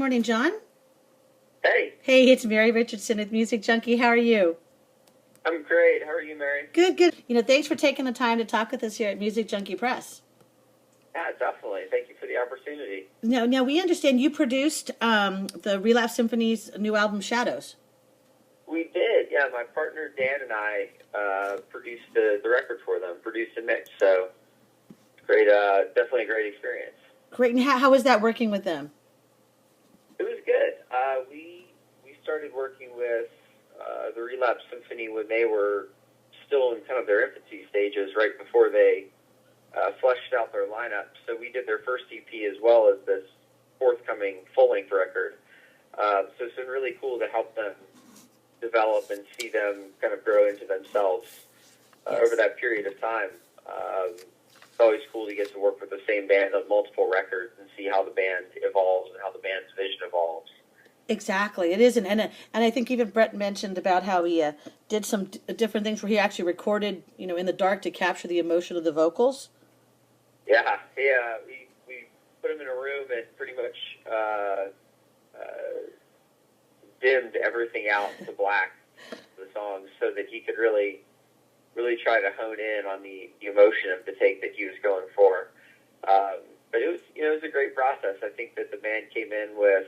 morning, John. Hey. Hey, it's Mary Richardson at Music Junkie. How are you? I'm great. How are you, Mary? Good, good. Thanks for taking the time to talk with us here at Music Junkie Press. Yeah, definitely. Thank you for the opportunity. Now we understand you produced the Relapse Symphony's new album, Shadows. We did. Yeah, my partner Dan and I produced the record for them, produced and mixed. So great, definitely a great experience. Great. And how was that working with them? It was good. We started working with the Relapse Symphony when they were still in kind of their infancy stages, right before they fleshed out their lineup. So we did their first EP as well as this forthcoming full-length record. So it's been really cool to help them develop and see them kind of grow into themselves over that period of time. It's always cool to get to work with the same band on multiple records and see how the band evolves and how the band's vision evolves. Exactly, it is, and I think even Brett mentioned about how he did some different things where he actually recorded, in the dark to capture the emotion of the vocals. Yeah, we put him in a room and pretty much dimmed everything out to black, the songs, so that he could really try to hone in on the emotion of the take that he was going for. But it was a great process. I think that the band came in with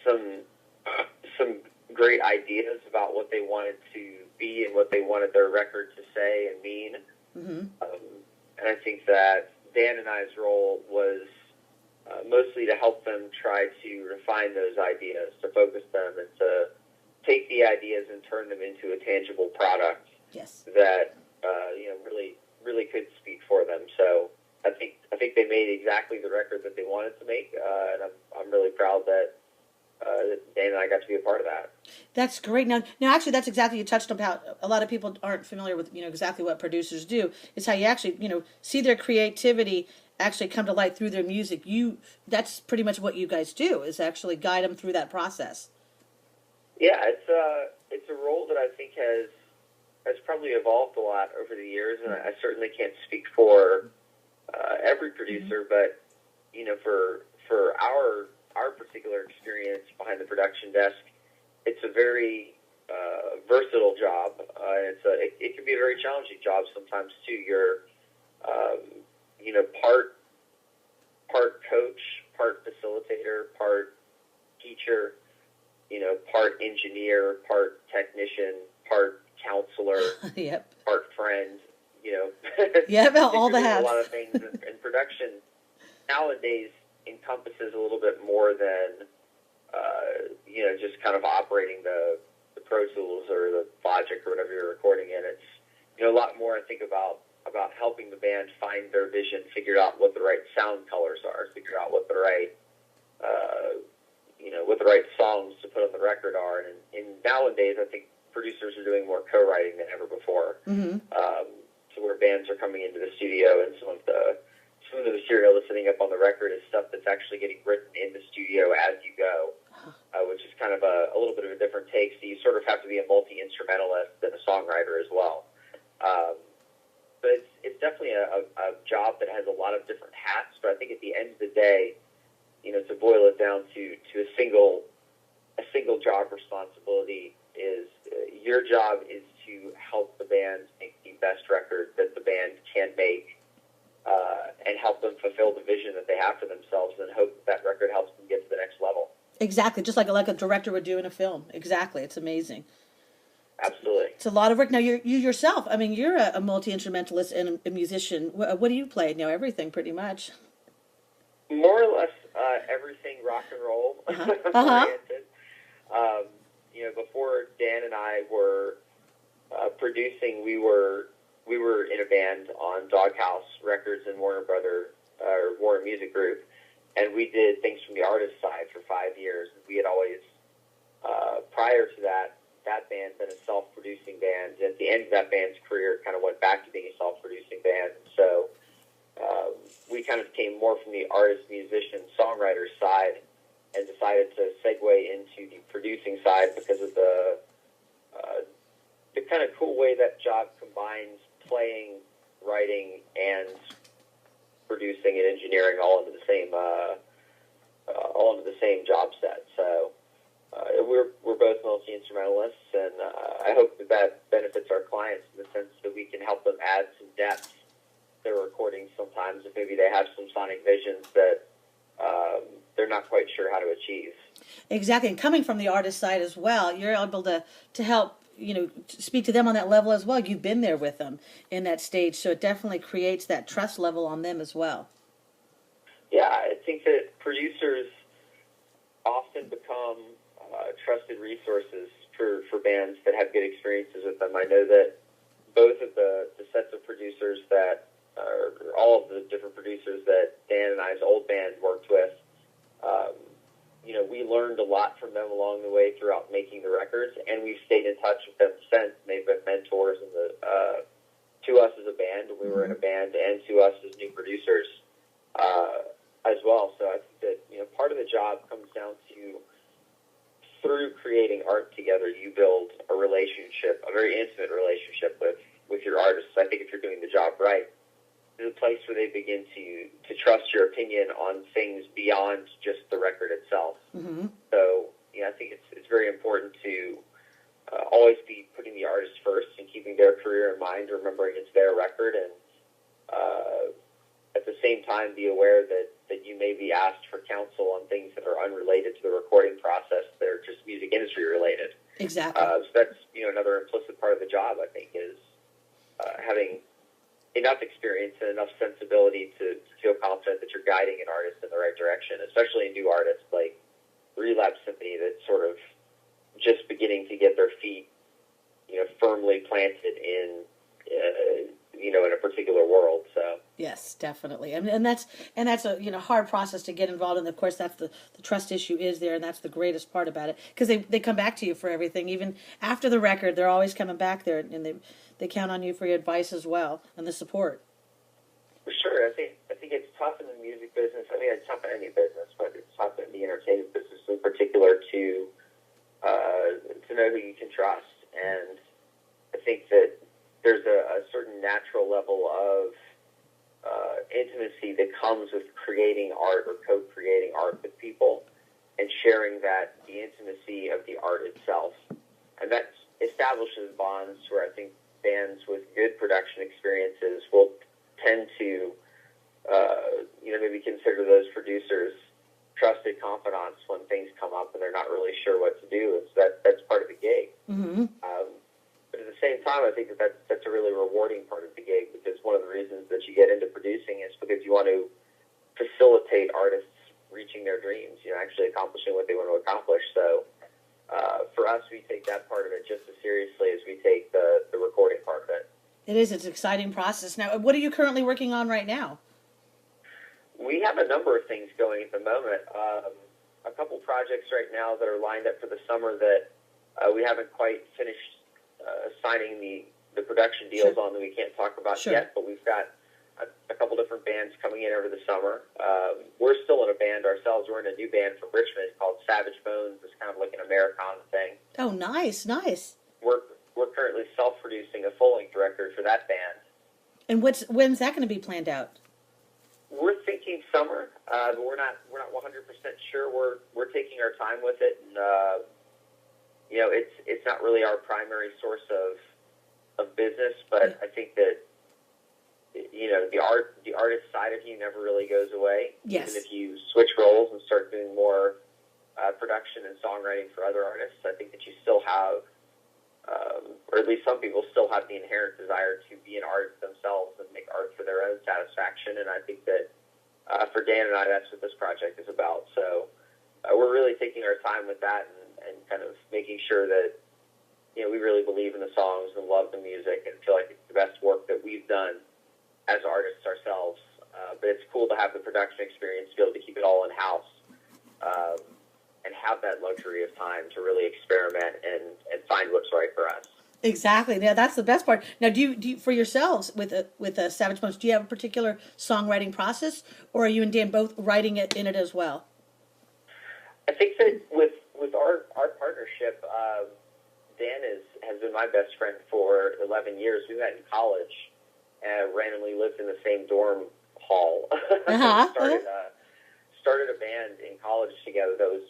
some great ideas about what they wanted to be and what they wanted their record to say and mean. Mm-hmm. And I think that Dan and I's role was mostly to help them try to refine those ideas, to focus them, and to take the ideas and turn them into a tangible product. Yes. That really could speak for them. So I think they made exactly the record that they wanted to make, and I'm really proud that Dan and I got to be a part of that. That's great. Now, actually, that's exactly, you touched on how a lot of people aren't familiar with, exactly what producers do. Is how you actually, see their creativity actually come to light through their music. That's pretty much what you guys do, is actually guide them through that process. Yeah, it's a role that I think has probably evolved a lot over the years, and I certainly can't speak for every producer, but for our particular experience behind the production desk, it's a very versatile job. It can be a very challenging job sometimes too. You're part coach, part facilitator, part teacher, part engineer, part technician, part counselor, yep. Part friend, Yeah, all the hats. A lot of things, and production nowadays encompasses a little bit more than just kind of operating the Pro Tools or the Logic or whatever you're recording in. It's a lot more, I think, about helping the band find their vision, figure out what the right sound colors are, figure out what the right songs to put on the record are. And nowadays, I think producers are doing more co-writing than ever before. Mm-hmm. So where bands are coming into the studio, and some of the material that's sitting up on the record is stuff that's actually getting written in the studio as you go, which is kind of a little bit of a different take. So you sort of have to be a multi-instrumentalist and a songwriter as well. But it's definitely a job that has a lot of different hats. But I think at the end of the day, to boil it down to a single job responsibility is your job is to help the band make the best record that the band can make, and help them fulfill the vision that they have for themselves, and hope that record helps them get to the next level. Exactly, just like a director would do in a film. Exactly, it's amazing. Absolutely. It's a lot of work. Now, you yourself, you're a multi-instrumentalist and a musician. What do you play? Now, everything pretty much. More or less everything rock and roll oriented. Before Dan and I were producing, we were in a band on Doghouse Records and Warner Music Group, and we did things from the artist side for 5 years. We had always, prior to that band been a self-producing band. At the end of that band's career, kind of went back to being a self-producing band. So we kind of came more from the artist, musician, songwriter side, and decided to segue into the producing side because of the kind of cool way that job combines playing, writing, and producing and engineering all into the all into the same job set. So we're both multi-instrumentalists, and I hope that benefits our clients in the sense that we can help them add some depth to their recordings sometimes if maybe they have some sonic visions that they're not quite sure how to achieve. Exactly, and coming from the artist side as well, you're able to help, speak to them on that level as well. You've been there with them in that stage, so it definitely creates that trust level on them as well. Yeah, I think that producers often become trusted resources for bands that have good experiences with them. I know that both of the sets of producers that, or all of the different producers that Dan and I's old band worked with, we learned a lot from them along the way throughout making the records, and we've stayed in touch with them since. They've been mentors to us as a band. We were in a band, and to us as new producers as well. So I think that part of the job comes down to, through creating art together, you build a relationship, a very intimate relationship with your artists. I think if you're doing the job right, there's a place where they begin to trust your opinion on things beyond just the record itself. Mm-hmm. So, I think it's very important to always be putting the artist first and keeping their career in mind, remembering it's their record, and at the same time be aware that you may be asked for counsel on things that are unrelated to the recording process. They're just music industry related. Exactly. So that's another implicit part of the job, I think, is having enough experience and enough sensibility to feel confident that you're guiding an artist in the right direction, especially a new artist like Relapse Symphony that's sort of just beginning to get their feet, firmly planted in, in a particular world. So yes, definitely, and that's a hard process to get involved in. Of course, that's the trust issue is there, and that's the greatest part about it, because they come back to you for everything, even after the record. They're always coming back there, and they count on you for your advice as well and the support. For sure, I think it's tough in the music business. I mean, it's tough in any business, but it's tough in the entertainment business in particular to know who you can trust. And I think that there's a certain natural level of intimacy that comes with creating art or co-creating art with people and sharing the intimacy of the art itself. And that establishes bonds where I think bands with good production experiences will tend to, maybe consider those producers trusted confidants when things come up and they're not really sure what to do. And so that's part of the gig. Mm-hmm. But at the same time, I think that's a really rewarding part of the gig, because one of the reasons that you get into producing is because you want to facilitate artists reaching their dreams, actually accomplishing what they want to accomplish. So for us, we take that part of it just as seriously as we take the recording part of it. It is. It's an exciting process. Now, what are you currently working on right now? We have a number of things going at the moment. A couple projects right now that are lined up for the summer that we haven't quite finished signing the production deals on, that we can't talk about yet, but we've got a couple different bands coming in over the summer. We're still in a band ourselves. We're in a new band from Richmond called Savage Bones. It's kind of like an Americana thing. Oh, nice. We're currently self-producing a full-length record for that band. And when's that going to be planned out? We're thinking summer, but we're not 100% sure. We're taking our time with it, and it's not really our primary source of business. But I think that the artist side of you never really goes away. Yes. Even if you switch roles and start doing more production and songwriting for other artists, I think that you still have, or at least some people still have, the inherent desire to be an artist themselves and make art for their own satisfaction. And I think that for Dan and I, that's what this project is about. So we're really taking our time with that and kind of making sure that we really believe in the songs and love the music and feel like it's the best work that we've done as artists ourselves. But it's cool to have the production experience to be able to keep it all in-house and have that luxury of time to really experiment and find what's right for us. Exactly. Yeah, that's the best part. Now, do you for yourselves with Savage Bones, do you have a particular songwriting process, or are you and Dan both writing it in it as well? I think that with our partnership, Dan has been my best friend for 11 years. We met in college and randomly lived in the same dorm hall. started a band in college together that was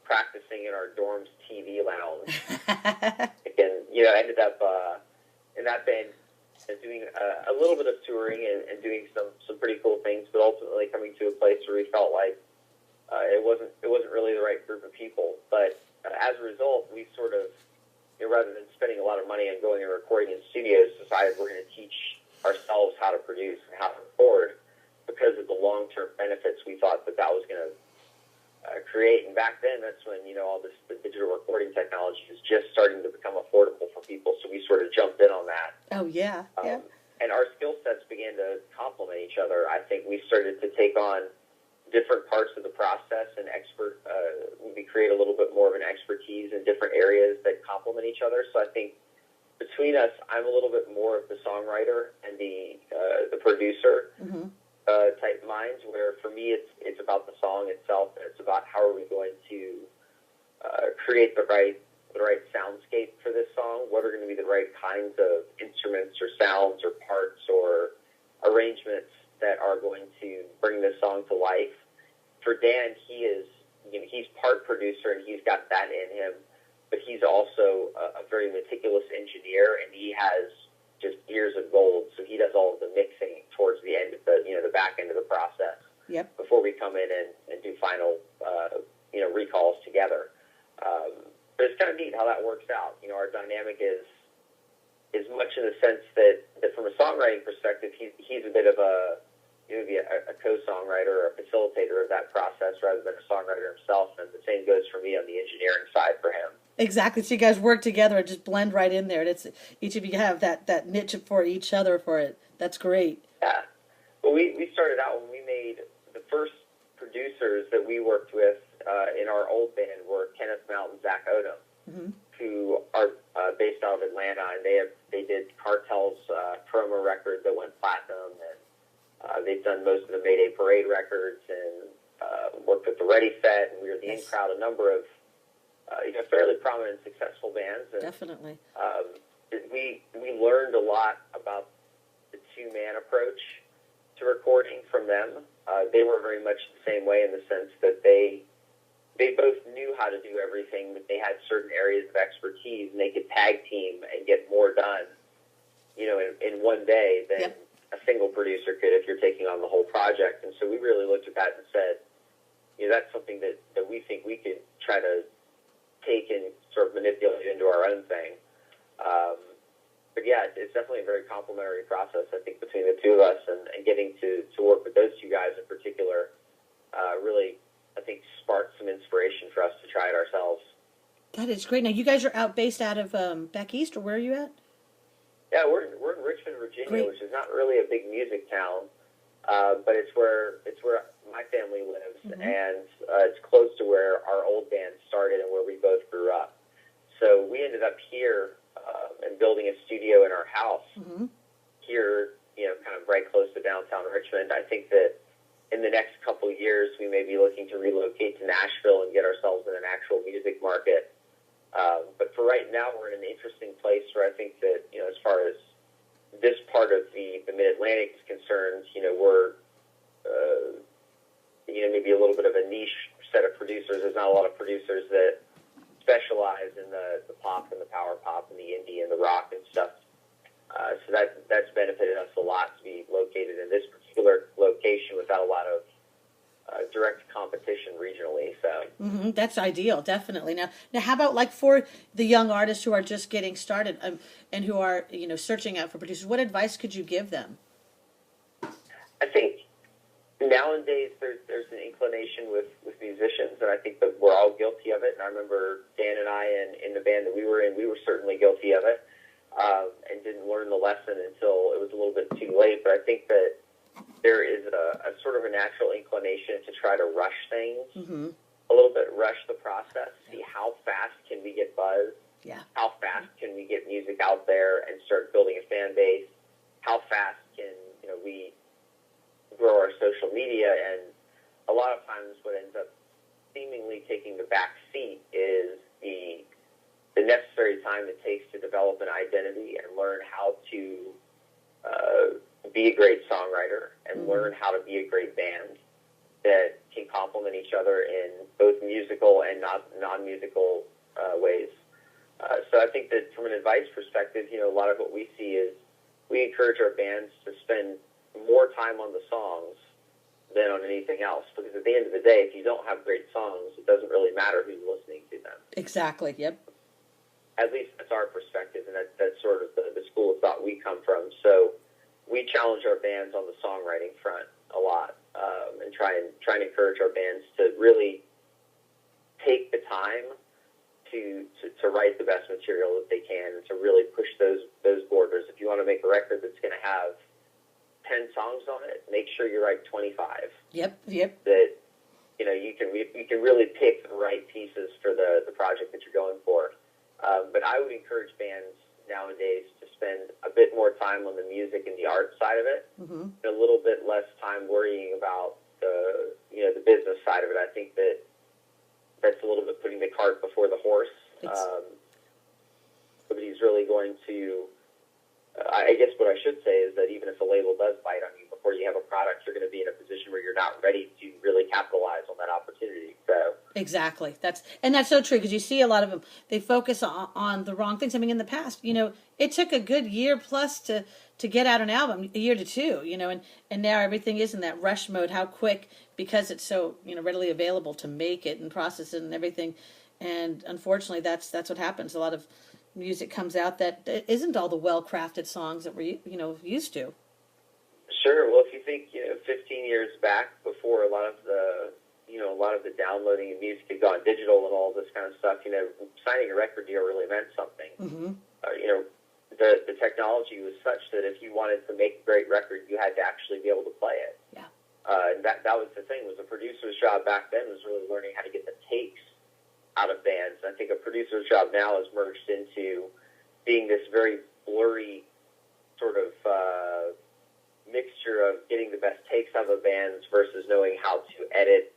practicing in our dorm's TV lounge. And, ended up in that band doing a little bit of touring and doing some pretty cool things, but ultimately coming to a place where we felt like it wasn't really the right group of people. But as a result, we sort of, rather than spending a lot of money on going and recording in studios, decided we're going to teach ourselves how to produce and how to record because of the long-term benefits we thought that was going to create. And back then, that's when, all the digital recording technology is just starting to become affordable for people. So we sort of jumped in on that. Oh, yeah. And our skill sets began to complement each other. I think we started to take on different parts of the process and we create a little bit more of an expertise in different areas that complement each other. So I think between us, I'm a little bit more of the songwriter and the producer type minds, where for me it's about the song itself, and it's about how are we going to create the right soundscape for this song, what are going to be the right kinds of instruments or sounds or parts or arrangements that are going to bring this song to life. For Dan, he's part producer and he's got that in him, but he's also a very meticulous engineer, and he has just ears of gold. So he does all of the mixing towards the end of the back end of the process. Yep. Before we come in and do final recalls together. But it's kind of neat how that works out. Our dynamic is much in the sense that from a songwriting perspective, he's a bit of a co-songwriter or a facilitator of that process rather than a songwriter himself, and the same goes for me on the engineering side for him. Exactly. So you guys work together and just blend right in there. And it's each of you have that niche for each other for it. That's great. Yeah. Well, we started out when we made the first producers that we worked with in our old band were Kenneth Mount and Zach Odom, who are based out of Atlanta, and they did Cartel's promo record that went platinum, and they've done most of the Mayday Parade records and worked with the Ready Set, and we were the In Crowd, a number of fairly prominent, successful bands. And, definitely. We learned a lot about the two-man approach to recording from them. They were very much the same way in the sense that they both knew how to do everything, but they had certain areas of expertise, and they could tag team and get more done, in one day than a single producer could if you're taking on the whole project. And so we really looked at that and said, that's something that we think we could try to take and sort of manipulate into our own thing. But yeah, it's definitely a very complimentary process, I think, between the two of us, and getting to work with those two guys in particular really, I think, sparked some inspiration for us to try it ourselves. That is great. Now, you guys are based out of back east, or where are you at? Yeah, we're in Richmond, Virginia, Great. which is not really a big music town, but it's where my family lives, and it's close to where our old band started and where we both grew up. So we ended up here and building a studio in our house here, kind of right close to downtown Richmond. I think that in the next couple of years, we may be looking to relocate to Nashville and get ourselves in an actual music market. But for right now, we're in an interesting place where I think that, as far as this part of the Mid-Atlantic is concerned, we're, maybe a little bit of a niche set of producers. There's not a lot of producers that specialize in the pop and the power pop and the indie and the rock and stuff. So that's benefited us a lot to be located in this particular location without a lot of direct competition regionally. So that's ideal, definitely. Now, how about like for the young artists who are just getting started and who are searching out for producers? What advice could you give them? I think nowadays there's an inclination with musicians, and I think that we're all guilty of it. And I remember Dan and I in the band that we were in, we were certainly guilty of it, and didn't learn the lesson until it was a little bit too late. But I think that there is a sort of a natural inclination to try to rush things a little bit, rush the process, see how fast can we get buzz, how fast can we get music out there and start building a fan base, how fast can we grow our social media. And a lot of times what ends up seemingly taking the back seat is the necessary time it takes to develop an identity and learn how to be a great songwriter and learn how to be a great band that can complement each other in both musical and non-musical ways. So I think that from an advice perspective, a lot of what we see is we encourage our bands to spend more time on the songs than on anything else. Because at the end of the day, if you don't have great songs, it doesn't really matter who's listening to them. Exactly, yep. At least that's our perspective, and that's sort of the school of thought we come from. So we challenge our bands on the songwriting front a lot, and try and encourage our bands to really take the time to write the best material that they can, and to really push those borders. If you want to make a record that's going to have 10 songs on it, make sure you write 25. Yep. That you can really pick the right pieces for the project that you're going for. But I would encourage bands nowadays to spend a bit more time on the music and the art side of it, Mm-hmm. and a little bit less time worrying about the business side of it. I think that's a little bit putting the cart before the horse. Somebody's really going to. I guess what I should say is that even if a label does bite on you before you have a product, you're going to be in a position where you're not ready to really capitalize on that opportunity. So exactly, that's so true, because you see a lot of them, they focus on the wrong things. I mean, in the past, it took a good year plus to get out an album, a year to two, and now everything is in that rush mode. How quick, because it's so readily available to make it and process it and everything. And unfortunately, that's what happens. A lot of music comes out that isn't all the well-crafted songs that we're used to. Sure. Well, if you think 15 years back, before a lot of the downloading of music had gone digital and all this kind of stuff, signing a record deal really meant something. Mm-hmm. The technology was such that if you wanted to make a great record, you had to actually be able to play it. Yeah. And that was the thing, was a producer's job back then was really learning how to get the takes out of bands. I think a producer's job now is merged into being this very blurry sort of mixture of getting the best takes out of bands versus knowing how to edit,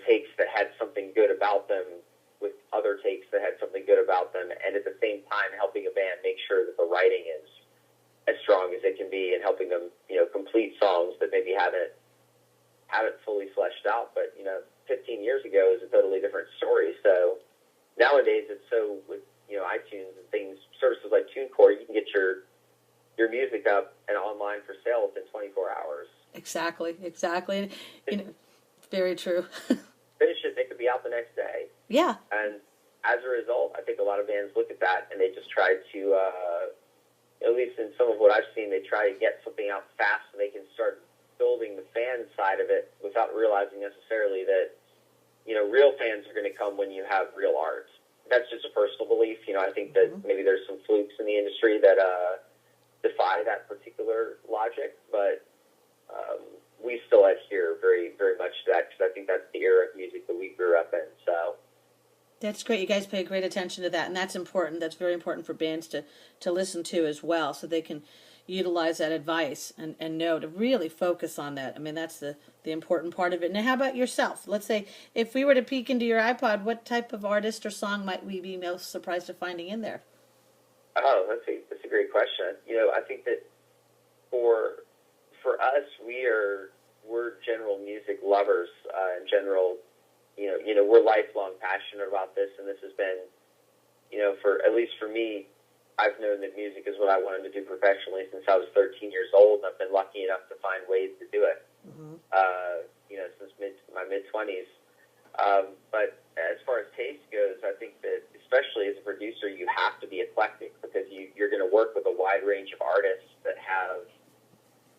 takes that had something good about them with other takes that had something good about them, and at the same time helping a band make sure that the writing is as strong as it can be, and helping them, complete songs that maybe haven't fully fleshed out. But 15 years ago is a totally different story. So nowadays it's so with iTunes and things, services like TuneCore, you can get your music up and online for sale within 24 hours. Exactly. Very true. Finish it, they could be out the next day. Yeah. And as a result, I think a lot of bands look at that and they just try to, at least in some of what I've seen, they try to get something out fast so they can start building the fan side of it without realizing necessarily that, real fans are going to come when you have real art. That's just a personal belief. I think that maybe there's some flukes in the industry that defy that particular logic, but we still adhere very, very much to that, because I think that's the era of music that we grew up in. So that's great. You guys pay great attention to that, and that's important. That's very important for bands to listen to as well, so they can utilize that advice and know to really focus on that. I mean, that's the important part of it. Now, how about yourself? Let's say if we were to peek into your iPod, what type of artist or song might we be most surprised of finding in there? Oh, that's a great question. I think that for us, we're general music lovers. In general, we're lifelong passionate about this, and this has been, for at least for me, I've known that music is what I wanted to do professionally since I was 13 years old, and I've been lucky enough to find ways to do it. Mm-hmm. Since my mid-20s. But as far as taste goes, I think that especially as a producer, you have to be eclectic, because you're going to work with a wide range of artists that have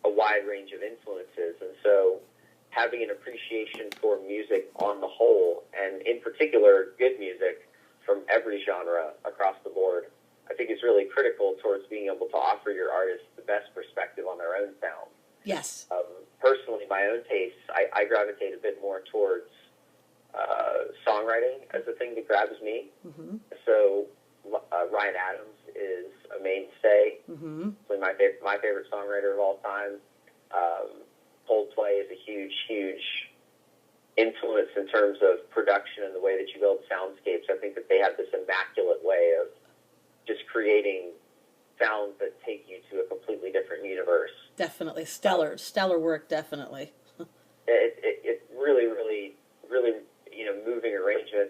a wide range of influences. And so having an appreciation for music on the whole, and in particular good music from every genre across the board, I think is really critical towards being able to offer your artists the best perspective on their own sound. Yes. Personally, my own tastes, I gravitate a bit more towards songwriting as the thing that grabs me. Mm-hmm. So Ryan Adams is a mainstay. Mm-hmm. My favorite songwriter of all time. Coldplay is a huge influence in terms of production and the way that you build soundscapes. I think that they have this immaculate way of just creating sounds that take you to a completely different universe. Definitely. Stellar work, definitely. It really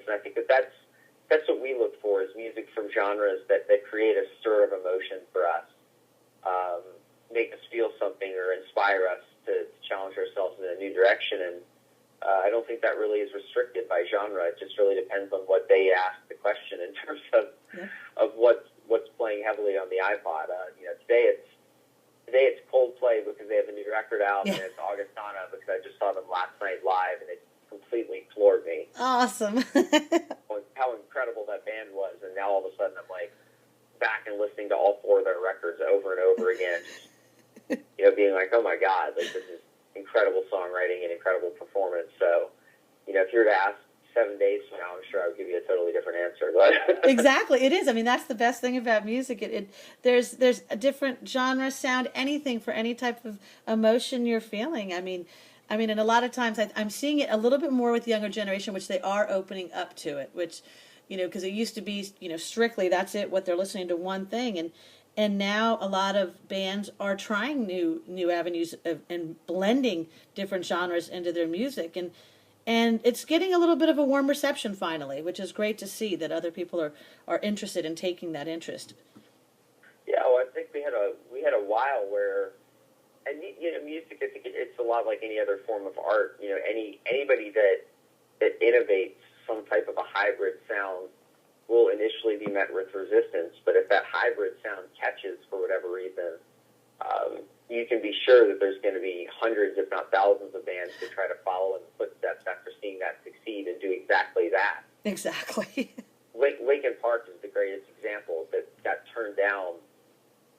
And I think that's what we look for, is music from genres that create a stir of emotion for us, make us feel something or inspire us to challenge ourselves in a new direction. And I don't think that really is restricted by genre. It just really depends on what they ask the question in terms of what's playing heavily on the iPod. Today it's Coldplay because they have a new record out, and it's Augustana because I just saw them last night live, and it completely floored me. Awesome. How incredible that band was, and now all of a sudden I'm like back and listening to all 4 of their records over and over again, being like, oh my God, like, this is incredible songwriting and incredible performance. So, if you were to ask 7 days from now, I'm sure I would give you a totally different answer. But Exactly, it is. I mean, that's the best thing about music. There's a different genre, sound, anything for any type of emotion you're feeling. I mean, and a lot of times I'm seeing it a little bit more with the younger generation, which they are opening up to it. Which, because it used to be, strictly that's it, what they're listening to, one thing, and now a lot of bands are trying new avenues and blending different genres into their music, and it's getting a little bit of a warm reception finally, which is great to see that other people are interested in taking that interest. Yeah, well, I think we had a while where, and music, I think it's a lot like any other form of art. Anybody that innovates some type of a hybrid sound will initially be met with resistance, but if that hybrid sound catches for whatever reason, you can be sure that there's going to be hundreds, if not thousands, of bands to try to follow in the footsteps after seeing that succeed and do exactly that. Exactly. Linkin Park is the greatest example that got turned down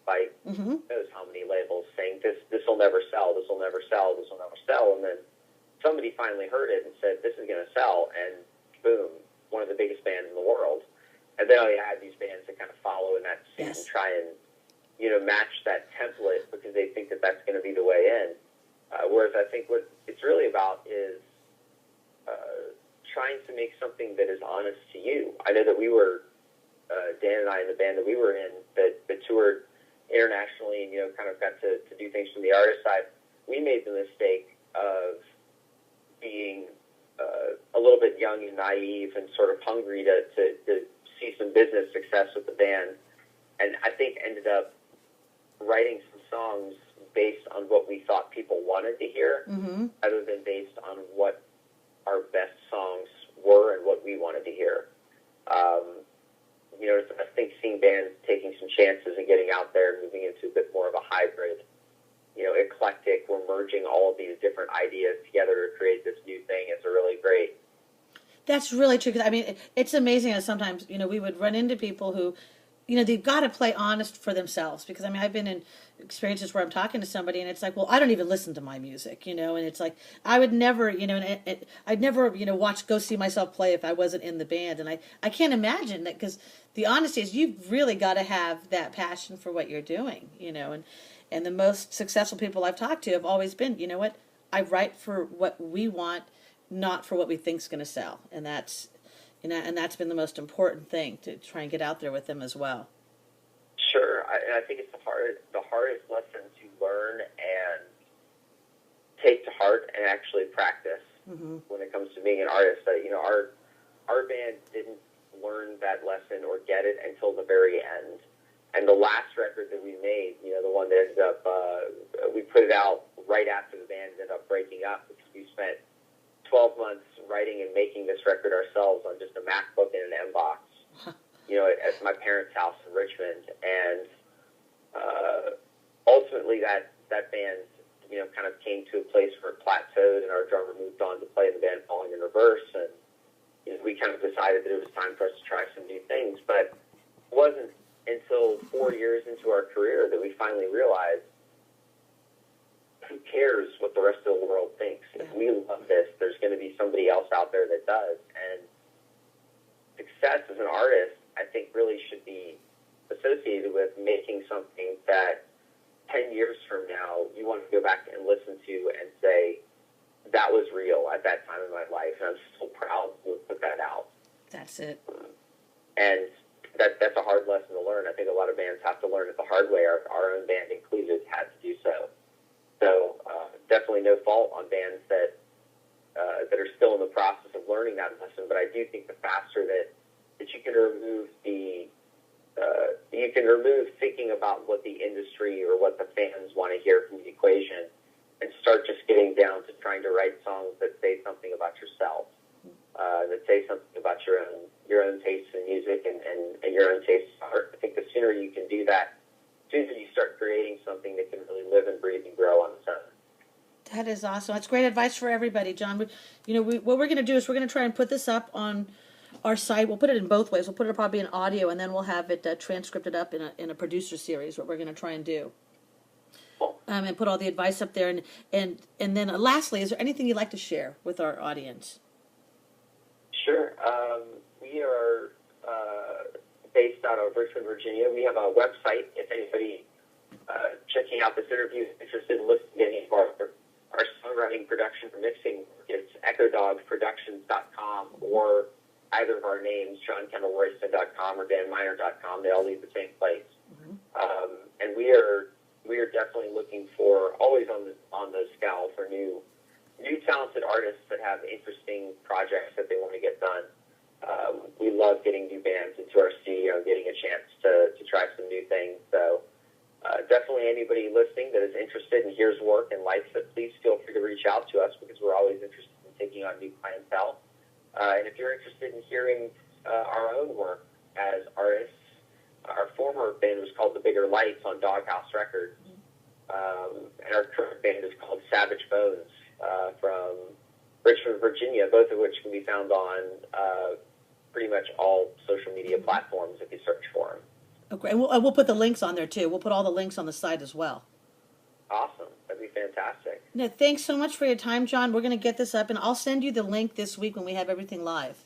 by who knows how many labels, saying this will never sell, this will never sell, this will never sell, and then somebody finally heard it and said, this is going to sell, and boom, one of the biggest bands in the world. And then you had these bands that kind of follow in that suit and try and, match that template because they think that that's going to be the way in. Whereas I think what it's really about is trying to make something that is honest to you. I know that we were, Dan and I, in the band that we were in, that toured internationally and, kind of got to do things from the artist side. We made the mistake of being a little bit young and naive and sort of hungry to see some business success with the band. And I think ended up writing some songs based on what we thought people wanted to hear, rather than based on what our best songs were and what we wanted to hear. I think seeing bands taking some chances and getting out there and moving into a bit more of a hybrid, eclectic, we're merging all of these different ideas together to create this new thing. It's really great. That's really true. Because, it's amazing how sometimes, we would run into people who, they've got to play honest for themselves. Because, I've been in experiences where I'm talking to somebody and it's like, well, I don't even listen to my music, and it's like, I would never, I'd never, go see myself play if I wasn't in the band. And I can't imagine that, because the honesty is you've really got to have that passion for what you're doing, and the most successful people I've talked to have always been, what, I write for what we want, not for what we think's going to sell. And that's, and that's been the most important thing, to try and get out there with them as well. Sure. I think it's the hardest lesson to learn and take to heart and actually practice when it comes to being an artist. Our band didn't learn that lesson or get it until the very end. And the last record that we made, the one that ended up, we put it out right after the band ended up breaking up, because we spent 12 months writing and making this record ourselves on just a MacBook and an M-Box, at my parents' house in Richmond. And ultimately that band, kind of came to a place where it plateaued, and our drummer moved on to play in the band Falling in Reverse. And we kind of decided that it was time for us to try some new things. But it wasn't until 4 years into our career that we finally realized, who cares what the rest of the world thinks? If we love this, there's going to be somebody else out there that does. And success as an artist, I think, really should be associated with making something that 10 years from now you want to go back and listen to and say, that was real at that time in my life, and I'm so proud to put that out. That's it. And that's a hard lesson to learn. I think a lot of bands have to learn it the hard way. Our own band included had to do so. So definitely no fault on bands that are still in the process of learning that lesson, but I do think the faster that you can remove thinking about what the industry or what the fans want to hear from the equation, and start just getting down to trying to write songs that say something about yourself, that say something about your own taste in music and your own taste in art. I think the sooner you can do that, the sooner you start creating something that can really live and breathe and grow on its own. That is awesome. That's great advice for everybody, John. What we're going to do is we're going to try and put this up on our site. We'll put it in both ways. We'll put it probably in audio, and then we'll have it transcripted up in a producer series. What we're going to try and do, and put all the advice up there. And then lastly, is there anything you'd like to share with our audience? Sure. We are based out of Richmond, Virginia. We have a website. If anybody checking out this interview is interested in listening to any of our songwriting, production, or mixing, it's echodogproductions.com, or either of our names, JohnKendallRoyston.com or DanMiner.com. They all lead the same place. Mm-hmm. And we are definitely looking for, always on the scout for new talented artists that have interesting projects that they want to get done. We love getting new bands into our studio and getting a chance to try some new things. So definitely anybody listening that is interested and hears work and likes it, please feel free to reach out to us, because we're always interested in taking on new clientele. And if you're interested in hearing our own work as artists, our former band was called The Bigger Lights on Doghouse Records, and our current band is called Savage Bones from Richmond, Virginia, both of which can be found on pretty much all social media platforms if you search for them. Okay, and we'll put the links on there too. We'll put all the links on the site as well. Awesome. That'd be fantastic. No, thanks so much for your time, John. We're going to get this up, and I'll send you the link this week when we have everything live.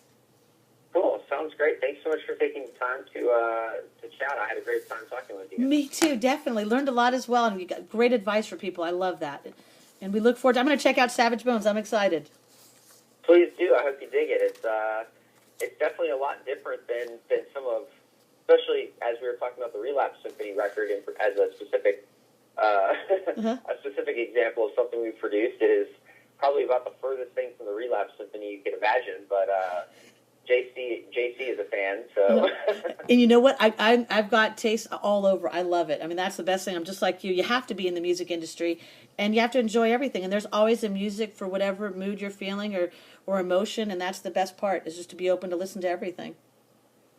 Cool. Sounds great. Thanks so much for taking the time to chat. I had a great time talking with you. Me too, definitely. Learned a lot as well, and you got great advice for people. I love that. And we look forward to, I'm going to check out Savage Bones. I'm excited. Please do. I hope you dig it. It's definitely a lot different than some of, especially as we were talking about the Relapse Symphony record as a specific a specific example of something we've produced. It is probably about the furthest thing from the Relapse Symphony you can imagine, but JC is a fan, so. And you know what? I've got taste all over. I love it. I mean, that's the best thing. I'm just like you. You have to be in the music industry, and you have to enjoy everything. And there's always a music for whatever mood you're feeling or emotion, and that's the best part, is just to be open to listen to everything.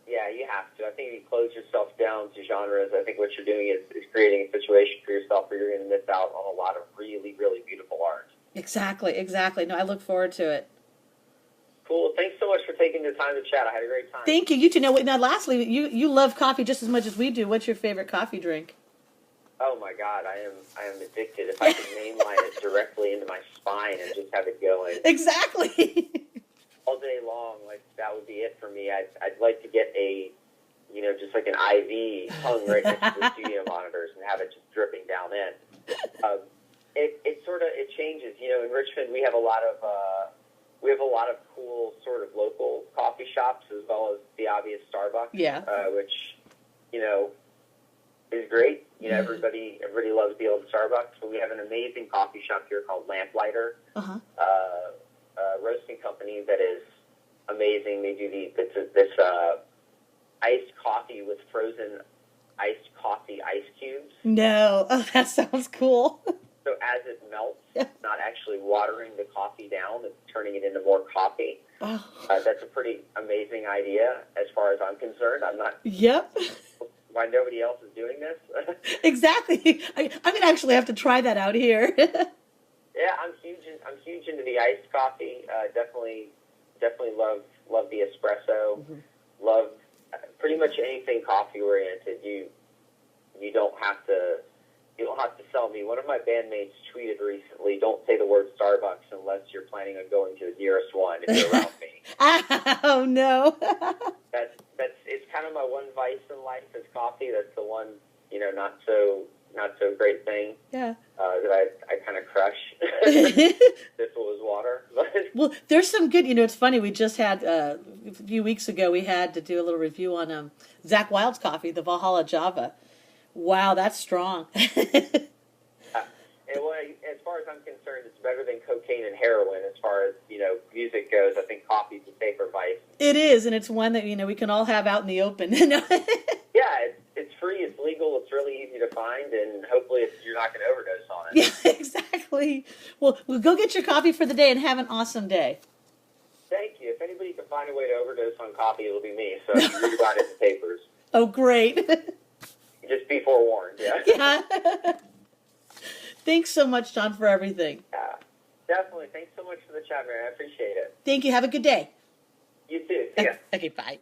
Yeah, you have to. I think if you close yourself down to genres, I think what you're doing is creating a situation for yourself where you're going to miss out on a lot of really, really beautiful art. Exactly. No, I look forward to it. Cool. Thanks so much for taking the time to chat. I had a great time. Thank you. You two know. Now, lastly, you love coffee just as much as we do. What's your favorite coffee drink? Oh my God, I am addicted. If I could mainline it directly into my spine and just have it going. Exactly. All day long, like that would be it for me. I'd like to get just like an IV hung right next to the studio monitors and have it just dripping down in. It changes. In Richmond we have a lot of cool sort of local coffee shops, as well as the obvious Starbucks. Yeah. Which is great. Everybody loves the old Starbucks, but we have an amazing coffee shop here called Lamplighter. Roasting company that is amazing. They do this iced coffee with frozen iced coffee ice cubes. No, that sounds cool. So as it melts, it's not actually watering the coffee down; it's turning it into more coffee. Oh. That's a pretty amazing idea, as far as I'm concerned. I'm not. Yep. Why nobody else is doing this? Exactly. I'm gonna actually have to try that out here. Yeah, I'm huge into the iced coffee. Definitely love the espresso. Mm-hmm. Love pretty much anything coffee oriented. You don't have to sell me. One of my bandmates tweeted recently, "Don't say the word Starbucks unless you're planning on going to the nearest one if you're around me." Oh no. It's kind of my one vice in life is coffee. That's the one not so great thing. Yeah. That I kind of crush. If it was water. Well, there's some good. It's funny. We just had a few weeks ago. We had to do a little review on Zach Wilde's coffee, the Valhalla Java. Wow, that's strong. as far as I'm concerned, it's better than cocaine and heroin as far as, music goes. I think coffee's a safer vice. It is, and it's one that, we can all have out in the open. Yeah, it's free, it's legal, it's really easy to find, and hopefully you're not going to overdose on it. Yeah, exactly. Well, go get your coffee for the day and have an awesome day. Thank you. If anybody can find a way to overdose on coffee, it'll be me. So if you read about it in the papers. Oh, great. Just be forewarned, yeah? Yeah. Thanks so much, John, for everything. Yeah, definitely. Thanks so much for the chat, man. I appreciate it. Thank you. Have a good day. You too. See ya. Okay, bye.